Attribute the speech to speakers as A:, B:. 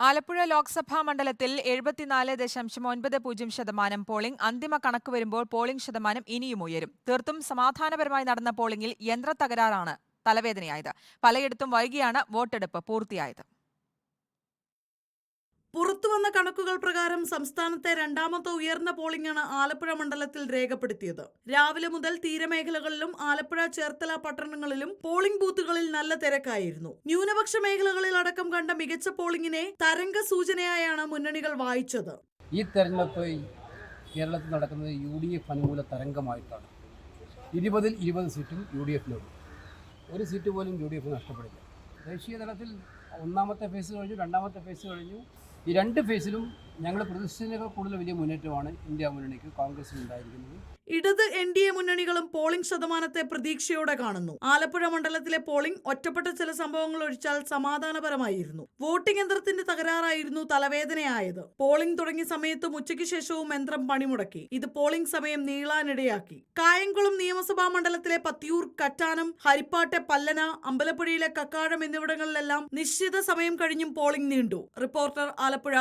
A: ആലപ്പുഴ ലോക്സഭാ മണ്ഡലത്തിൽ 74.90% പോളിംഗ്. അന്തിമ കണക്ക് വരുമ്പോൾ പോളിംഗ് ശതമാനം ഇനിയും ഉയരും. തീർത്തും സമാധാനപരമായി നടന്ന പോളിംഗിൽ യന്ത്രത്തകരാറാണ് തലവേദനയായത്. പലയിടത്തും വൈകിയാണ് വോട്ടെടുപ്പ് പൂർത്തിയായത്.
B: പുറത്തുവന്ന കണക്കുകൾ പ്രകാരം സംസ്ഥാനത്തെ രണ്ടാമത്തെ ഉയർന്ന പോളിംഗാണ് ആലപ്പുഴ മണ്ഡലത്തിൽ രേഖപ്പെടുത്തിയത്. രാവിലെ മുതൽ തീരമേഖലകളിലും ആലപ്പുഴ, ചേർത്തല പട്ടണങ്ങളിലും പോളിംഗ് ബൂത്തുകളിൽ നല്ല തിരക്കായിരുന്നു. ന്യൂനപക്ഷ മേഖലകളിൽ അടക്കം കണ്ട മികച്ച പോളിംഗിനെ തരംഗ സൂചനയായാണ് മുന്നണികൾ വായിച്ചത്.
C: ഈ തെരഞ്ഞെടുപ്പ് കേരളത്തിൽ നടക്കുന്നത് UDF അനുകൂല തരംഗമായിട്ടാണ്. 20 സീറ്റും UDFിനുണ്ട്. ഒരു സീറ്റ് പോലും UDF നഷ്ടപ്പെടില്ല. ദേശീയ തലത്തിൽ ഒന്നാമത്തെ ഫേസ് കഴിഞ്ഞു, രണ്ടാമത്തെ ഫേസ് കഴിഞ്ഞു. ഈ രണ്ട് ഫേസിലും ഞങ്ങൾ പ്രതീക്ഷിച്ചതിനേക്കാൾ കൂടുതൽ വലിയ മുന്നേറ്റമാണ് ഇന്ത്യ മുന്നണിക്ക് കോൺഗ്രസിന് ഉണ്ടായിരിക്കുന്നത്.
B: ഇടത് NDA മുന്നണികളും പോളിംഗ് ശതമാനത്തെ പ്രതീക്ഷയോടെ കാണുന്നു. ആലപ്പുഴ മണ്ഡലത്തിലെ പോളിംഗ് ഒറ്റപ്പെട്ട ചില സംഭവങ്ങൾ ഒഴിച്ചാൽ സമാധാനപരമായിരുന്നു. വോട്ടിംഗ് യന്ത്രത്തിന്റെ തകരാറായിരുന്നു തലവേദനയായത്. പോളിംഗ് തുടങ്ങിയ സമയത്തും ഉച്ചയ്ക്ക് ശേഷവും യന്ത്രം പണിമുടക്കി. ഇത് പോളിംഗ് സമയം നീളാനിടയാക്കി. കായംകുളം നിയമസഭാ മണ്ഡലത്തിലെ പത്തിയൂർ, കറ്റാനം, ഹരിപ്പാട്ടെ പല്ലന, അമ്പലപ്പുഴയിലെ കക്കാഴം എന്നിവിടങ്ങളിലെല്ലാം നിശ്ചിത സമയം കഴിഞ്ഞും പോളിംഗ് നീണ്ടു. റിപ്പോർട്ടർ, ആലപ്പുഴ.